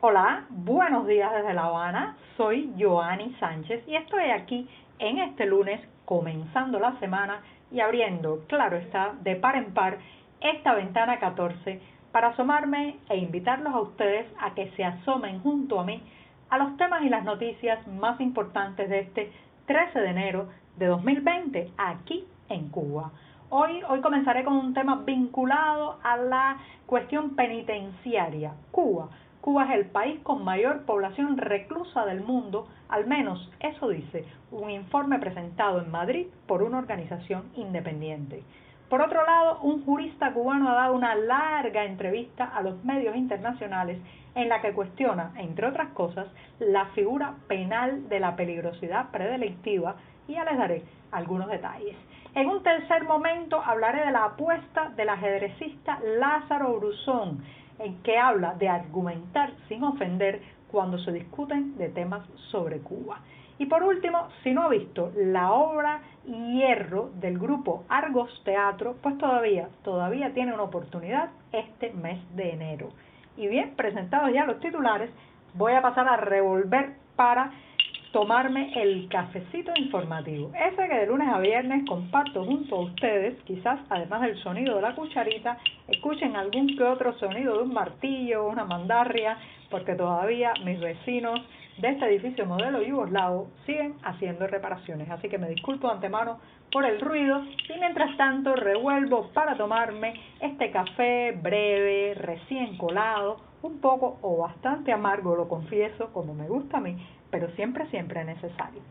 Hola, buenos días desde La Habana. Soy Joanny Sánchez y estoy aquí en este lunes comenzando la semana y abriendo, claro está, de par en par esta ventana 14 para asomarme e invitarlos a ustedes a que se asomen junto a mí a los temas y las noticias más importantes de este 13 de enero de 2020 aquí en Cuba. Hoy comenzaré con un tema vinculado a la cuestión penitenciaria. Cuba es el país con mayor población reclusa del mundo, al menos eso dice un informe presentado en Madrid por una organización independiente. Por otro lado, un jurista cubano ha dado una larga entrevista a los medios internacionales en la que cuestiona, entre otras cosas, la figura penal de la peligrosidad predelictiva y ya les daré algunos detalles. En un tercer momento hablaré de la apuesta del ajedrecista Lázaro Bruzón, en que habla de argumentar sin ofender cuando se discuten de temas sobre Cuba. Y por último, si no ha visto la obra Hierro del grupo Argos Teatro, pues todavía tiene una oportunidad este mes de enero. Y bien, presentados ya los titulares, voy a pasar a revolver para tomarme el cafecito informativo, ese que de lunes a viernes comparto junto a ustedes. Quizás además del sonido de la cucharita escuchen algún que otro sonido de un martillo, una mandarria, porque todavía mis vecinos de este edificio modelo yugoslavo siguen haciendo reparaciones, así que me disculpo de antemano por el ruido y mientras tanto revuelvo para tomarme este café breve, recién colado, un poco o bastante amargo, lo confieso, como me gusta a mí, pero siempre necesario.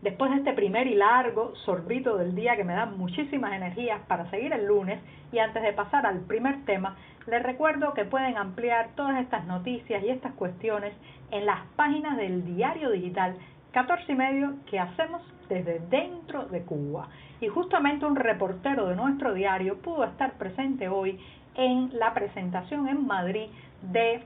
Después de este primer y largo sorbito del día que me da muchísimas energías para seguir el lunes, y antes de pasar al primer tema, les recuerdo que pueden ampliar todas estas noticias y estas cuestiones en las páginas del diario digital 14 y medio que hacemos desde dentro de Cuba. Y justamente un reportero de nuestro diario pudo estar presente hoy en la presentación en Madrid de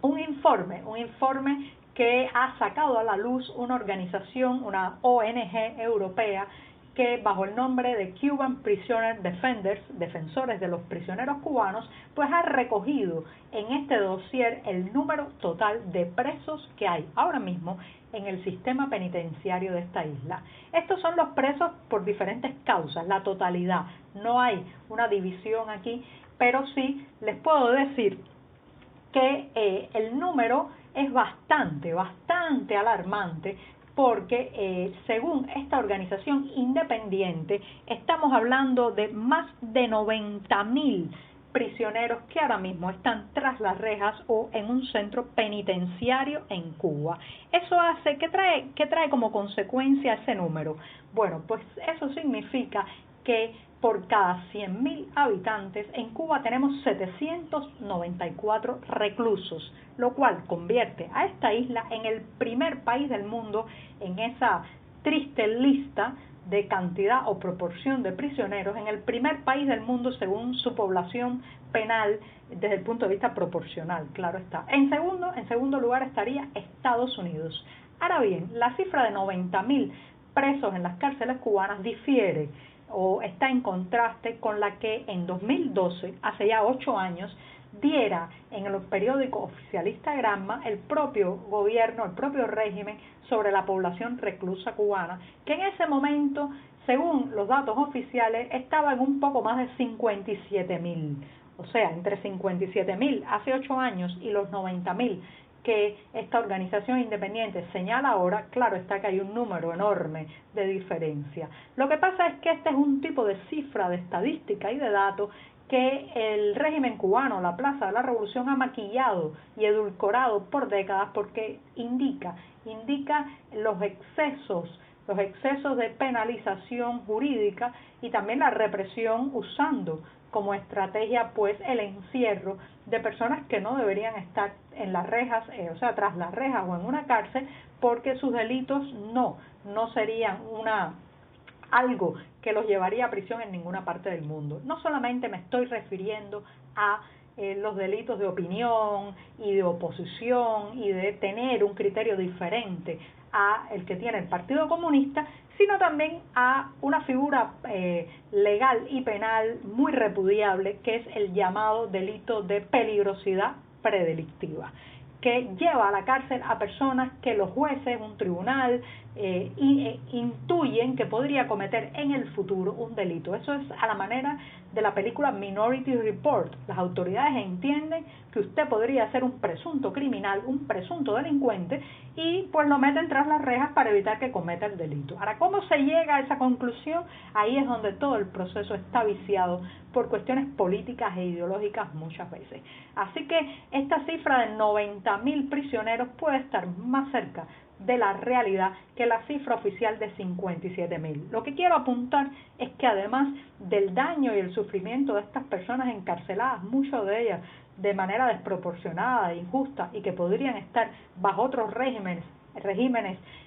un informe que ha sacado a la luz una organización, una ONG europea, que bajo el nombre de Cuban Prisoner Defenders, defensores de los prisioneros cubanos, pues ha recogido en este dossier el número total de presos que hay ahora mismo en el sistema penitenciario de esta isla. Estos son los presos por diferentes causas, la totalidad, no hay una división aquí, pero sí les puedo decir que el número es bastante alarmante porque según esta organización independiente estamos hablando de más de 90.000 prisioneros que ahora mismo están tras las rejas o en un centro penitenciario en Cuba. Eso hace, ¿qué trae como consecuencia ese número? Bueno, pues eso significa que por cada 100.000 habitantes en Cuba tenemos 794 reclusos, lo cual convierte a esta isla en el primer país del mundo en esa triste lista de cantidad o proporción de prisioneros, en el primer país del mundo según su población penal desde el punto de vista proporcional, claro está. En segundo lugar estaría Estados Unidos. Ahora bien, la cifra de 90.000 presos en las cárceles cubanas difiere o está en contraste con la que en 2012, hace ya 8 años, diera en los periódicos oficialista Granma el propio gobierno, el propio régimen sobre la población reclusa cubana, que en ese momento, según los datos oficiales, estaba en un poco más de 57.000. O sea, entre 57.000 hace 8 años y los 90.000 que esta organización independiente señala ahora, claro está que hay un número enorme de diferencia. Lo que pasa es que este es un tipo de cifra de estadística y de datos que el régimen cubano, la Plaza de la Revolución, ha maquillado y edulcorado por décadas porque indica los excesos de penalización jurídica y también la represión usando como estrategia pues el encierro de personas que no deberían estar en las rejas, o sea, tras las rejas o en una cárcel, porque sus delitos no serían algo que los llevaría a prisión en ninguna parte del mundo. No solamente me estoy refiriendo a los delitos de opinión y de oposición y de tener un criterio diferente a el que tiene el Partido Comunista, sino también a una figura legal y penal muy repudiable, que es el llamado delito de peligrosidad predelictiva, que lleva a la cárcel a personas que los jueces, un tribunal, intuyen que podría cometer en el futuro un delito. Eso es a la manera de la película Minority Report. Las autoridades entienden que usted podría ser un presunto criminal, un presunto delincuente, y pues lo meten tras las rejas para evitar que cometa el delito. Ahora, ¿cómo se llega a esa conclusión? Ahí es donde todo el proceso está viciado por cuestiones políticas e ideológicas muchas veces. Así que esta cifra de 90.000 prisioneros puede estar más cerca de la realidad que la cifra oficial de 57.000. Lo que quiero apuntar es que además del daño y el sufrimiento de estas personas encarceladas, muchas de ellas de manera desproporcionada e injusta, y que podrían estar bajo otros regímenes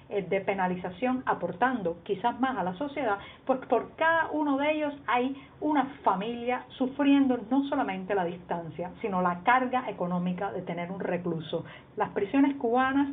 de penalización, aportando quizás más a la sociedad, pues por cada uno de ellos hay una familia sufriendo no solamente la distancia, sino la carga económica de tener un recluso. Las prisiones cubanas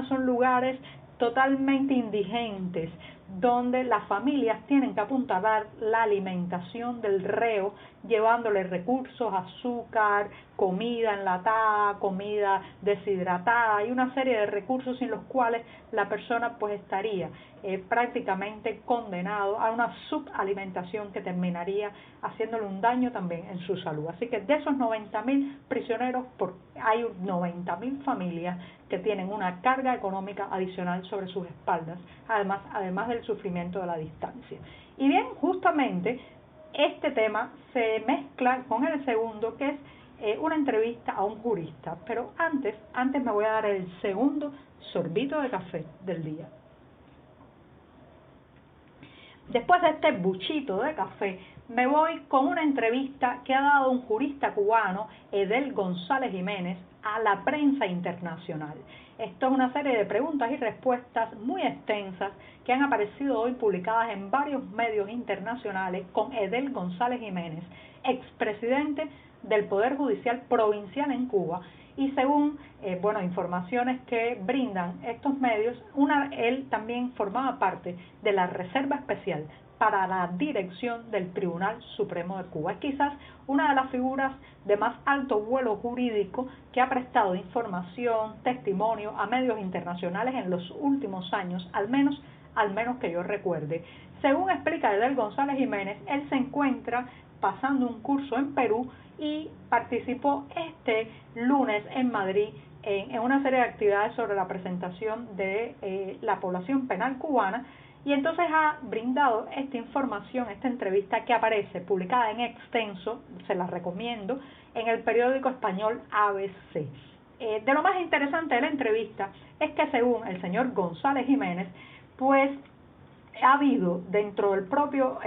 son lugares totalmente indigentes, donde las familias tienen que apuntalar la alimentación del reo, llevándole recursos, azúcar, comida enlatada, comida deshidratada y una serie de recursos sin los cuales la persona pues estaría prácticamente condenado a una subalimentación que terminaría haciéndole un daño también en su salud. Así que de esos 90.000 prisioneros, hay 90.000 familias que tienen una carga económica adicional sobre sus espaldas, además del sufrimiento de la distancia. Y bien, justamente este tema se mezcla con el segundo, que es una entrevista a un jurista. Pero antes me voy a dar el segundo sorbito de café del día. Después de este buchito de café, me voy con una entrevista que ha dado un jurista cubano, Edel González Jiménez, a la prensa internacional. Esto es una serie de preguntas y respuestas muy extensas que han aparecido hoy publicadas en varios medios internacionales con Edel González Jiménez, expresidente del Poder Judicial Provincial en Cuba, y según informaciones que brindan estos medios, él también formaba parte de la Reserva Especial para la dirección del Tribunal Supremo de Cuba. Es quizás una de las figuras de más alto vuelo jurídico que ha prestado información, testimonio a medios internacionales en los últimos años, al menos que yo recuerde. Según explica Edel González Jiménez, él se encuentra pasando un curso en Perú y participó este lunes en Madrid en una serie de actividades sobre la presentación de la población penal cubana, y entonces ha brindado esta información, esta entrevista que aparece publicada en extenso, se la recomiendo, en el periódico español ABC. De lo más interesante de la entrevista es que según el señor González Jiménez, pues ha habido dentro del propio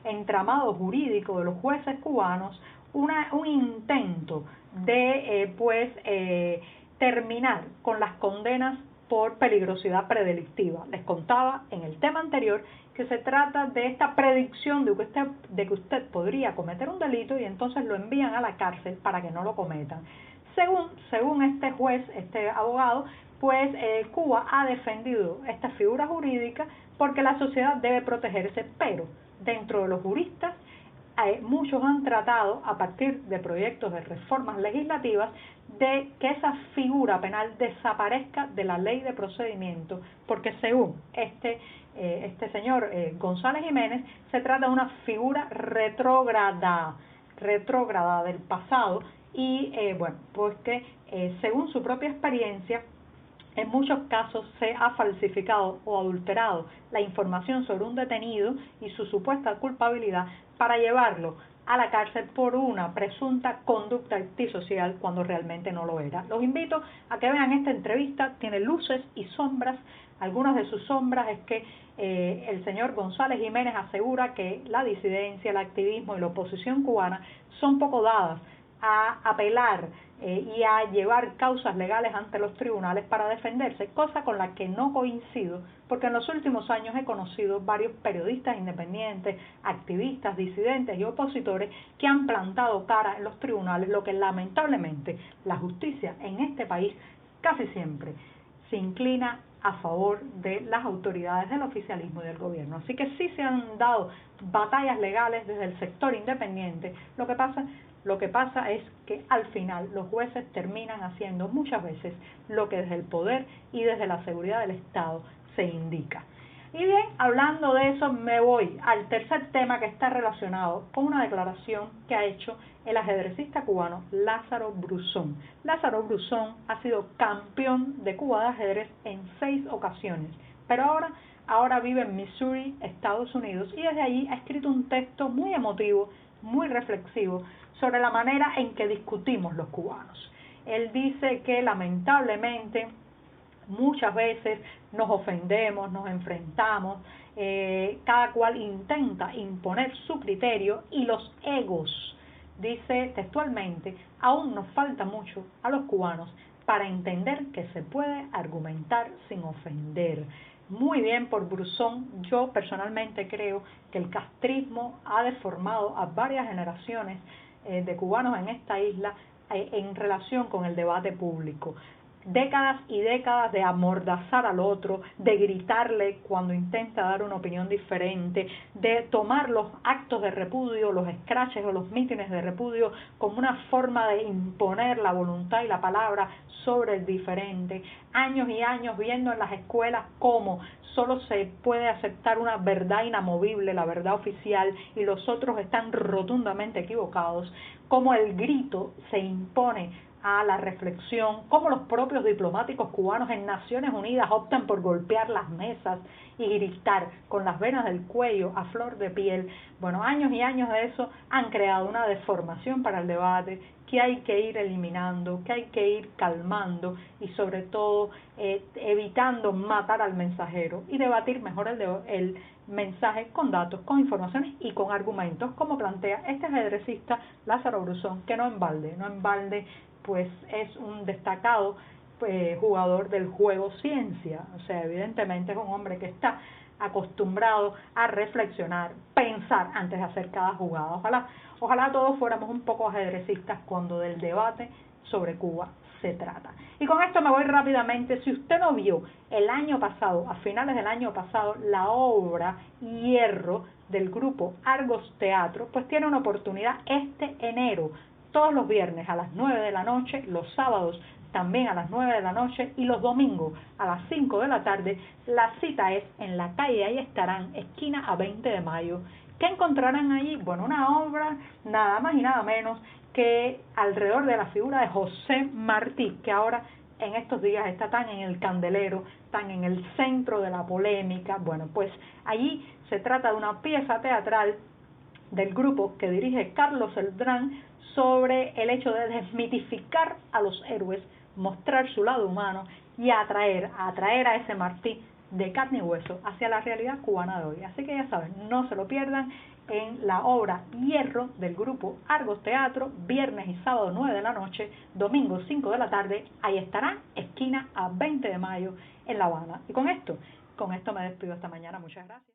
entramado jurídico de los jueces cubanos un intento de terminar con las condenas por peligrosidad predelictiva. Les contaba en el tema anterior que se trata de esta predicción de que usted podría cometer un delito y entonces lo envían a la cárcel para que no lo cometan. Según este juez, este abogado, pues Cuba ha defendido esta figura jurídica porque la sociedad debe protegerse, pero dentro de los juristas muchos han tratado, a partir de proyectos de reformas legislativas, de que esa figura penal desaparezca de la ley de procedimiento, porque según este señor González Jiménez, se trata de una figura retrógrada del pasado, y pues que según su propia experiencia, en muchos casos se ha falsificado o adulterado la información sobre un detenido y su supuesta culpabilidad para llevarlo a la cárcel por una presunta conducta antisocial cuando realmente no lo era. Los invito a que vean esta entrevista, tiene luces y sombras. Algunas de sus sombras es que el señor González Jiménez asegura que la disidencia, el activismo y la oposición cubana son poco dadas a apelar y a llevar causas legales ante los tribunales para defenderse, cosa con la que no coincido, porque en los últimos años he conocido varios periodistas independientes, activistas, disidentes y opositores que han plantado cara en los tribunales, lo que lamentablemente la justicia en este país casi siempre se inclina a favor de las autoridades del oficialismo y del gobierno. Así que sí se han dado batallas legales desde el sector independiente. Lo que pasa es que al final los jueces terminan haciendo muchas veces lo que desde el poder y desde la seguridad del Estado se indica. Y bien, hablando de eso, me voy al tercer tema que está relacionado con una declaración que ha hecho el ajedrecista cubano Lázaro Bruzón. Lázaro Bruzón ha sido campeón de Cuba de ajedrez en 6 ocasiones, pero ahora vive en Missouri, Estados Unidos, y desde allí ha escrito un texto muy emotivo, muy reflexivo, sobre la manera en que discutimos los cubanos. Él dice que lamentablemente muchas veces nos ofendemos, nos enfrentamos, cada cual intenta imponer su criterio y los egos, dice textualmente, aún nos falta mucho a los cubanos para entender que se puede argumentar sin ofender. Muy bien por Bruzón. Yo personalmente creo que el castrismo ha deformado a varias generaciones de cubanos en esta isla en relación con el debate público. Décadas y décadas de amordazar al otro, de gritarle cuando intenta dar una opinión diferente, de tomar los actos de repudio, los scratches o los mítines de repudio como una forma de imponer la voluntad y la palabra sobre el diferente. Años y años viendo en las escuelas cómo solo se puede aceptar una verdad inamovible, la verdad oficial, y los otros están rotundamente equivocados, cómo el grito se impone a la reflexión, cómo los propios diplomáticos cubanos en Naciones Unidas optan por golpear las mesas y gritar con las venas del cuello a flor de piel. Bueno, años y años de eso han creado una deformación para el debate que hay que ir eliminando, que hay que ir calmando y sobre todo evitando matar al mensajero y debatir mejor el mensaje con datos, con informaciones y con argumentos, como plantea este ajedrecista Lázaro Bruzón, que no en balde pues es un destacado jugador del juego ciencia. O sea, evidentemente es un hombre que está acostumbrado a reflexionar, pensar antes de hacer cada jugada. Ojalá todos fuéramos un poco ajedrecistas cuando del debate sobre Cuba se trata. Y con esto me voy rápidamente. Si usted no vio el año pasado, a finales del año pasado, la obra Hierro del grupo Argos Teatro, pues tiene una oportunidad este enero, todos los viernes a las 9 de la noche, los sábados también a las 9 de la noche y los domingos a las 5 de la tarde. La cita es en la calle Ahí Estarán, esquina a 20 de mayo. ¿Qué encontrarán allí? Bueno, una obra nada más y nada menos que alrededor de la figura de José Martí, que ahora en estos días está tan en el candelero, tan en el centro de la polémica. Bueno, pues allí se trata de una pieza teatral del grupo que dirige Carlos Celdrán sobre el hecho de desmitificar a los héroes, mostrar su lado humano y atraer a ese Martí de carne y hueso hacia la realidad cubana de hoy. Así que ya saben, no se lo pierdan en la obra Hierro del grupo Argos Teatro, viernes y sábado 9 de la noche, domingo 5 de la tarde. Ahí Estarán, esquina a 20 de mayo en La Habana. Y con esto me despido esta mañana. Muchas gracias.